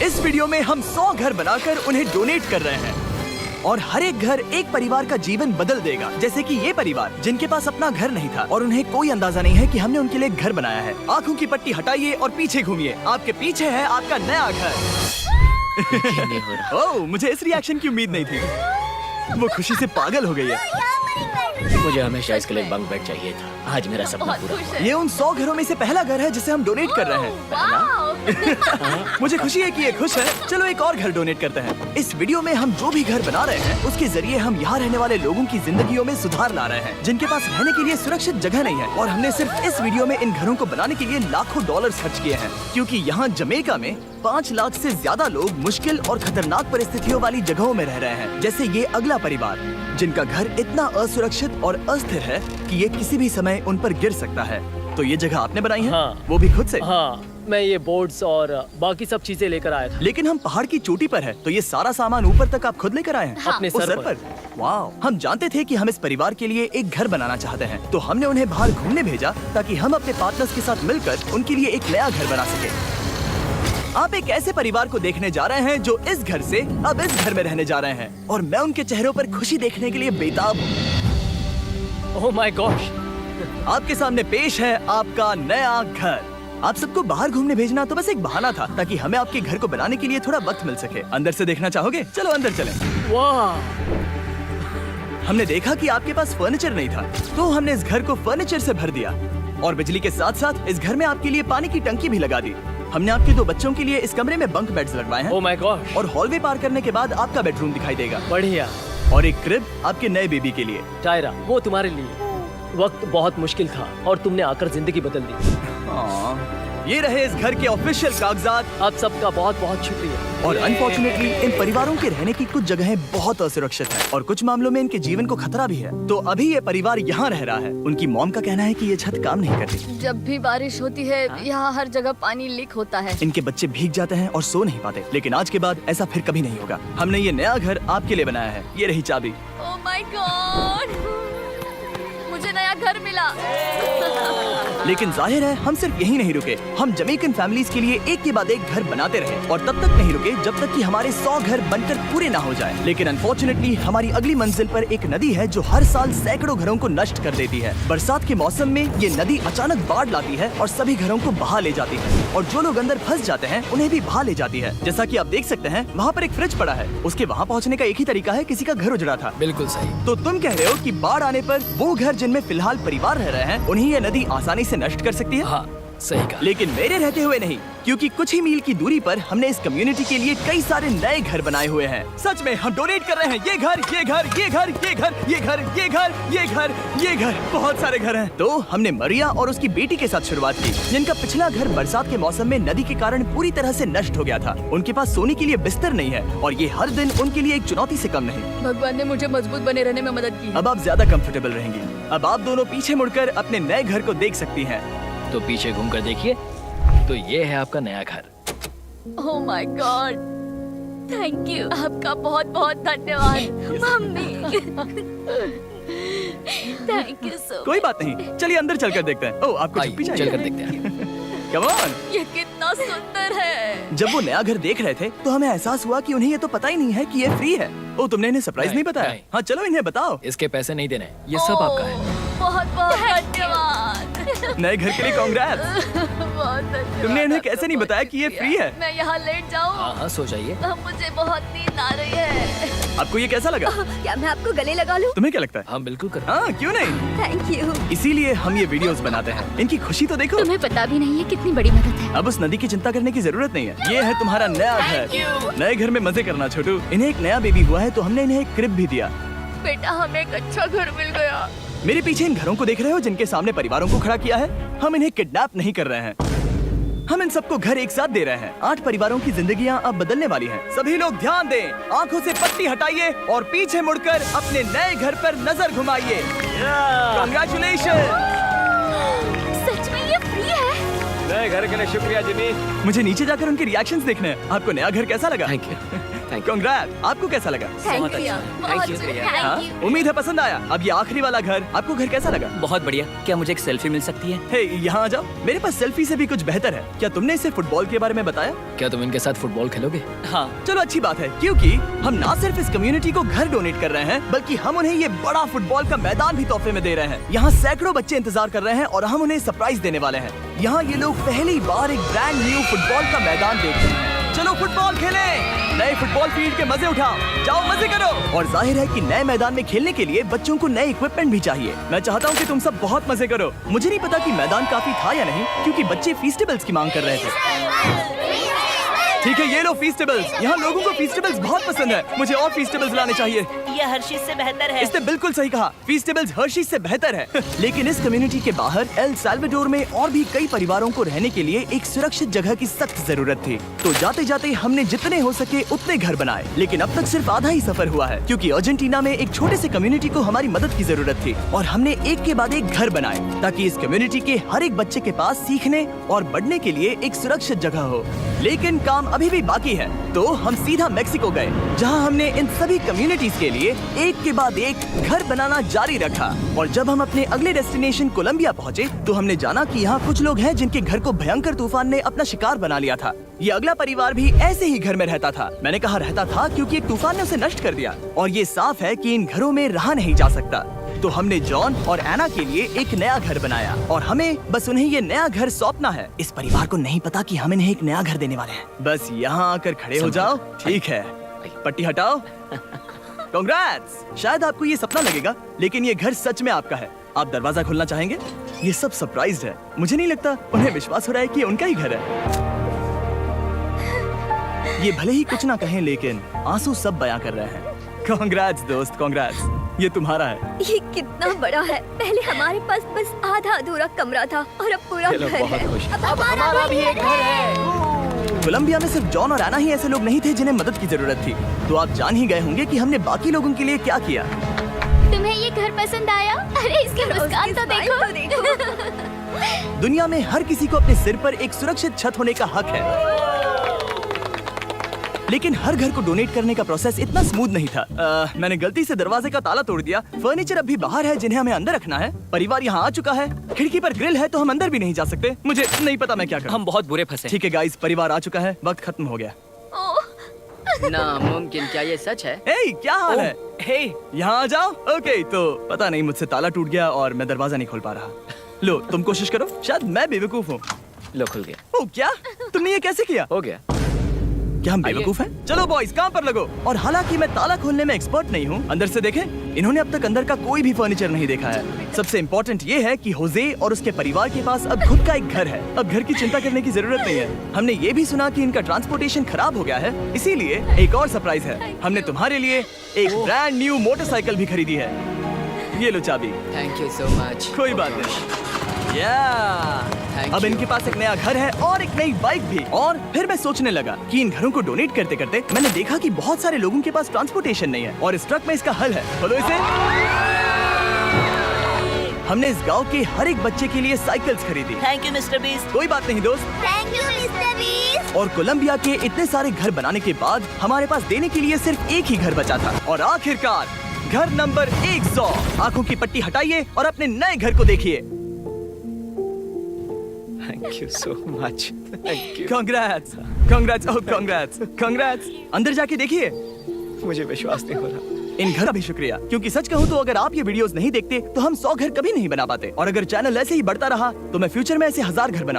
इस वीडियो में हम 100 घर बनाकर उन्हें डोनेट कर रहे हैं और हर एक घर एक परिवार का जीवन बदल देगा। जैसे कि ये परिवार जिनके पास अपना घर नहीं था और उन्हें कोई अंदाजा नहीं है कि हमने उनके लिए घर बनाया है। आंखों की पट्टी हटाइए और पीछे घूमिए। आपके पीछे है आपका नया घर। ओह, मुझे इस रिएक्शन की उम्मीद नहीं थी। वो खुशी से पागल हो गई है। मुझे हमेशा इसके लिए बंक बेड चाहिए था। आज मेरा सपना पूरा हुआ। ये उन 100 घरों में से पहला घर है जिसे हम डोनेट कर रहे हैं। मुझे खुशी है कि ये खुश है। चलो एक और घर डोनेट करते हैं। इस वीडियो में हम जो भी घर बना रहे हैं उसके जरिए हम यहाँ रहने वाले लोगों की जिंदगियों में सुधार ला रहे हैं जिनके पास रहने के लिए सुरक्षित जगह नहीं है। और हमने सिर्फ इस वीडियो में इन घरों को बनाने के लिए लाखों डॉलर खर्च किए हैं, क्योंकि यहाँ जमैका में 5 लाख से ज्यादा लोग मुश्किल और खतरनाक परिस्थितियों वाली जगहों में रह रहे हैं। जैसे ये अगला परिवार जिनका घर इतना असुरक्षित और अस्थिर है कि ये किसी भी समय उन पर गिर सकता है। तो ये जगह आपने बनाई है? हाँ। वो भी खुद से? हाँ, मैं ये बोर्ड्स और बाकी सब चीजें लेकर आया था। लेकिन हम पहाड़ की चोटी पर है, तो ये सारा सामान ऊपर तक आप खुद लेकर आए हैं? हाँ। अपने उस सर पर। वाह! हम जानते थे कि हम इस परिवार के लिए एक घर बनाना चाहते हैं, तो हमने उन्हें बाहर घूमने भेजा ताकि हम अपने पार्टनर्स के साथ मिलकर उनके लिए एक नया घर बना सके। आप एक ऐसे परिवार को देखने जा रहे हैं जो इस घर से अब इस घर में रहने जा रहे हैं, और मैं उनके चेहरों पर खुशी देखने के लिए बेताब हूँ। Oh my gosh! आपके सामने पेश है आपका नया घर। आप सबको बाहर घूमने भेजना तो बस एक बहाना था ताकि हमें आपके घर को बनाने के लिए थोड़ा वक्त मिल सके। अंदर से देखना चाहोगे? चलो अंदर चलें। वाह! हमने देखा कि आपके पास फर्नीचर नहीं था, तो हमने इस घर को फर्नीचर से भर दिया और बिजली के साथ साथ इस घर में आपके लिए पानी की टंकी भी लगा दी। हमने आपके 2 बच्चों के लिए इस कमरे में बंक बेड्स लगवाए हैं। Oh my gosh! और हॉलवे पार करने के बाद आपका बेडरूम दिखाई देगा। बढ़िया। और एक क्रिब आपके नए बेबी के लिए। टायरा, वो तुम्हारे लिए। वक्त बहुत मुश्किल था और तुमने आकर जिंदगी बदल दी। ये रहे इस घर के ऑफिशियल कागजात। आप सबका बहुत बहुत शुक्रिया। और अनफॉर्चुनेटली इन परिवारों के रहने की कुछ जगहें बहुत असुरक्षित हैं और कुछ मामलों में इनके जीवन को खतरा भी है। तो अभी ये परिवार यहाँ रह रहा है। उनकी मॉम का कहना है कि ये छत काम नहीं करती। जब भी बारिश होती है यहाँ हर जगह पानी लीक होता है। इनके बच्चे भीग जाते हैं और सो नहीं पाते। लेकिन आज के बाद ऐसा फिर कभी नहीं होगा। हमने ये नया घर आपके लिए बनाया है। ये रही चाबी। Oh my God! मुझे नया घर मिला। लेकिन जाहिर है हम सिर्फ यही नहीं रुके। हम जमैकन फैमिलीज के लिए एक के बाद एक घर बनाते रहे और तब तक नहीं रुके जब तक कि हमारे 100 घर बनकर पूरे ना हो जाए। लेकिन अनफॉर्चुनेटली हमारी अगली मंजिल पर एक नदी है जो हर साल सैकड़ों घरों को नष्ट कर देती है। बरसात के मौसम में ये नदी अचानक बाढ़ लाती है और सभी घरों को बहा ले जाती है, और जो लोग अंदर फंस जाते हैं उन्हें भी बहा ले जाती है। जैसा कि आप देख सकते हैं वहाँ पर एक फ्रिज पड़ा है। उसके वहाँ पहुँचने का एक ही तरीका है, किसी का घर उजड़ा था। बिल्कुल सही। तो तुम कह रहे हो कि बाढ़ आने पर वो घर जिनमें फिलहाल परिवार रह रहे हैं उन्हें ये नदी आसानी से नष्ट कर सकती है? हाँ, सही कहा। लेकिन मेरे रहते हुए नहीं, क्योंकि कुछ ही मील की दूरी पर हमने इस कम्युनिटी के लिए कई सारे नए घर बनाए हुए हैं। सच में हम डोनेट कर रहे हैं। ये घर, ये घर, ये घर, ये घर, ये घर, ये घर, ये घर, ये घर, बहुत सारे घर हैं। तो हमने मरिया और उसकी बेटी के साथ शुरुआत की, जिनका पिछला घर बरसात के मौसम में नदी के कारण पूरी तरह से नष्ट हो गया था। उनके पास सोने के लिए बिस्तर नहीं है और ये हर दिन उनके लिए एक चुनौती से कम नहीं। भगवान ने मुझे मजबूत बने रहने में मदद की। अब आप ज्यादा कंफर्टेबल रहेंगी। अब आप दोनों पीछे मुड़कर अपने नए घर को देख सकती हैं। तो पीछे घूमकर देखिए, तो ये है आपका नया घर। Oh my God! Thank you. आपका बहुत बहुत धन्यवाद मम्मी। Thank you so. कोई बात नहीं, चलिए अंदर चलकर देखते हैं। ओह, आपको चुप्पी चाहिए? चलकर देखते हैं। Come on. ये कितना सुंदर है। जब वो नया घर देख रहे थे तो हमें एहसास हुआ कि उन्हें ये तो पता ही नहीं है कि ये फ्री है। ओ, तुमने इन्हें सरप्राइज नहीं बताया? नहीं। हाँ, चलो इन्हें बताओ। इसके पैसे नहीं देने, ये सब आपका है। बहुत बहुत धन्यवाद। नए घर के लिए कांग्रेट्स। बहुत धन्यवाद। तुमने इन्हें कैसे नहीं बताया कि ये फ्री है? मैं यहाँ लेट जाऊँ? हाँ हाँ, सो जाइए। मुझे बहुत नींद आ रही है। आपको ये कैसा लगा? क्या मैं आपको गले लगा लूं? तुम्हें क्या लगता है? हाँ बिल्कुल कर। हाँ, क्यों नहीं? Thank you. इसीलिए हम ये वीडियोस बनाते हैं। इनकी खुशी तो देखो। तुम्हें पता भी नहीं है कितनी बड़ी मदद है। अब उस नदी की चिंता करने की जरूरत नहीं है। ये है तुम्हारा नया घर। नए घर में मजे करना छोटू। इन्हें एक नया बेबी हुआ है तो हमने इन्हें एक क्रिब भी दिया। बेटा, हमें एक अच्छा घर मिल गया। मेरे पीछे इन घरों को देख रहे हो जिनके सामने परिवारों को खड़ा किया है? हम इन्हें किडनैप नहीं कर रहे हैं, हम इन सबको घर एक साथ दे रहे हैं। 8 परिवारों की जिंदगियां अब बदलने वाली हैं। सभी लोग ध्यान दें, आंखों से पट्टी हटाइए और पीछे मुड़कर अपने नए घर पर नजर घुमाइए। कांग्रेचुलेशन! सच में ये फ्री है? नए घर के लिए शुक्रिया जिमी। मुझे नीचे जाकर उनके रिएक्शंस देखने हैं। आपको नया घर कैसा लगा? Thank you. Thank you. कांग्रेट। आपको कैसा लगा? थैंक बहुत यू अच्छा। बहुत Thank you. हाँ? Thank you. उम्मीद है पसंद आया। अब ये आखिरी वाला घर, आपको घर कैसा लगा? बहुत बढ़िया। क्या मुझे एक सेल्फी मिल सकती है? हे, यहाँ आ जाओ। मेरे पास सेल्फी से भी कुछ बेहतर है। क्या तुमने इसे फुटबॉल के बारे में बताया? क्या तुम इनके साथ फुटबॉल खेलोगे? हाँ। चलो अच्छी बात है, क्योंकि हम ना सिर्फ इस कम्युनिटी को घर डोनेट कर रहे हैं, बल्कि हम उन्हें ये बड़ा फुटबॉल का मैदान भी तोहफे में दे रहे हैं। यहाँ सैकड़ों बच्चे इंतजार कर रहे हैं और हम उन्हें सरप्राइज देने वाले हैं। यहाँ ये लोग पहली बार एक ब्रांड न्यू फुटबॉल का मैदान देख रहे हैं। चलो फुटबॉल खेलें, नए फुटबॉल फील्ड के मजे उठाओ, जाओ मजे करो। और जाहिर है कि नए मैदान में खेलने के लिए बच्चों को नए इक्विपमेंट भी चाहिए। मैं चाहता हूँ कि तुम सब बहुत मजे करो। मुझे नहीं पता कि मैदान काफी था या नहीं, क्योंकि बच्चे फीस्टेबल्स की मांग कर रहे थे। ठीक है, ये लो फीस्टेबल्स। यहाँ लोगों को फीस्टेबल्स बहुत पसंद है। मुझे और फीस्टेबल्स लाने चाहिए। ये हर्षीज से बेहतर है। इसने बिल्कुल सही कहा, फीस्टेबल्स हर्शीज से बेहतर है। लेकिन इस कम्युनिटी के बाहर एल साल्वाडोर में और भी कई परिवारों को रहने के लिए एक सुरक्षित जगह की सख्त जरूरत थी। तो जाते जाते हमने जितने हो सके उतने घर बनाए, लेकिन अब तक सिर्फ आधा ही सफर हुआ है, क्योंकि अर्जेंटीना में एक छोटे से कम्युनिटी को हमारी मदद की जरूरत थी। और हमने एक के बाद एक घर बनाए, ताकि इस कम्युनिटी के हर एक बच्चे के पास सीखने और बढ़ने के लिए एक सुरक्षित जगह हो। लेकिन काम अभी भी बाकी है, तो हम सीधा मेक्सिको गए, जहां हमने इन सभी कम्युनिटीज के लिए एक के बाद एक घर बनाना जारी रखा। और जब हम अपने अगले डेस्टिनेशन कोलंबिया पहुंचे, तो हमने जाना कि यहाँ कुछ लोग हैं जिनके घर को भयंकर तूफान ने अपना शिकार बना लिया था। ये अगला परिवार भी ऐसे ही घर में रहता था। मैंने कहा रहता था, क्योंकि एक तूफान ने उसे नष्ट कर दिया, और ये साफ है कि इन घरों में रहा नहीं जा सकता। तो हमने जॉन और एना के लिए एक नया घर बनाया, और हमें बस उन्हें ये नया घर सौंपना है। इस परिवार को नहीं पता कि हम इन्हें एक नया घर देने वाले हैं। बस यहाँ आकर खड़े हो जाओ। ठीक है, पट्टी हटाओ। कांग्रेट्स। शायद आपको ये सपना लगेगा, लेकिन ये घर सच में आपका है। आप दरवाजा खोलना चाहेंगे? ये सब सरप्राइज्ड है। मुझे नहीं लगता उन्हें विश्वास हो रहा है कि ये उनका ही घर है। ये भले ही कुछ ना कहें, लेकिन आंसू सब बयां कर रहे हैं। कांग्रेट्स दोस्त, कांग्रेट्स। ये तुम्हारा है। ये कितना बड़ा है। पहले हमारे पास बस आधा अधूरा कमरा था, और अब पूरा चलो, घर बहुत है। खुश। अब हमारा भी एक घर है। कोलंबिया में सिर्फ जॉन और एना ही ऐसे लोग नहीं थे जिन्हें मदद की जरूरत थी। तो आप जान ही गए होंगे कि हमने बाकी लोगों के लिए क्या किया। तुम्हें ये घर पसंद आया? अरे इसकी मुस्कान तो देखो। दुनिया में हर किसी को अपने सिर पर एक सुरक्षित छत होने का हक है, लेकिन हर घर को डोनेट करने का प्रोसेस इतना स्मूथ नहीं था। मैंने गलती से दरवाजे का ताला तोड़ दिया। फर्नीचर अभी बाहर है जिन्हें हमें अंदर रखना है। परिवार यहाँ आ चुका है। खिड़की पर ग्रिल है, तो हम अंदर भी नहीं जा सकते। मुझे नहीं पता मैं क्या करूं। हम बहुत बुरे फंसे। ठीक है गाइस, परिवार आ चुका है, वक्त खत्म हो गया। नामुमकिन, क्या ये सच है? हे, क्या हाल है? हे, यहाँ आ जाओ। ओके, तो पता नहीं मुझसे ताला टूट गया और मैं दरवाजा नहीं खोल पा रहा। लो, तुम कोशिश करो। शायद मैं बेवकूफ हूँ। लो खुल गया। ओ क्या? तुमने ये कैसे किया? हो गया। क्या हम बेवकूफ हैं? चलो बॉयज, काम पर लगो। और हालांकि मैं ताला खोलने में एक्सपर्ट नहीं हूँ, अंदर से देखें, इन्होंने अब तक अंदर का कोई भी फर्नीचर नहीं देखा है। सबसे इम्पोर्टेंट ये है कि होजे और उसके परिवार के पास अब खुद का एक घर है। अब घर की चिंता करने की जरूरत नहीं है। हमने ये भी सुना कि इनका ट्रांसपोर्टेशन खराब हो गया है, इसीलिए एक और सरप्राइज है। हमने तुम्हारे लिए एक ब्रांड न्यू मोटरसाइकिल भी खरीदी है। ये लो चाबी। Thank you so much. कोई बात नहीं। Thank अब you. इनके पास एक नया घर है और एक नई बाइक भी। और फिर मैं सोचने लगा कि इन घरों को डोनेट करते करते मैंने देखा कि बहुत सारे लोगों के पास ट्रांसपोर्टेशन नहीं है, और इस ट्रक में इसका हल है। बोलो इसे। हमने इस गांव के हर एक बच्चे के लिए साइकिल्स खरीदी। Thank you mister beast. कोई बात नहीं दोस्त। Thank you mister beast. और कोलंबिया के इतने सारे घर बनाने के बाद हमारे पास देने के लिए सिर्फ एक ही घर बचा था। और आखिरकार घर नंबर 100। आंखों की पट्टी हटाइए और अपने नए घर को देखिए। Thank you so much. Thank you. Congrats, congrats, oh congrats, congrats. अंदर जाके देखिए। मुझे विश्वास नहीं हो रहा। इन घर का भी शुक्रिया, क्योंकि सच कहूँ तो अगर आप ये वीडियोस नहीं देखते तो हम 100 घर कभी नहीं बना पाते। और अगर चैनल ऐसे ही बढ़ता रहा तो मैं फ्यूचर में ऐसे 1000 घर बना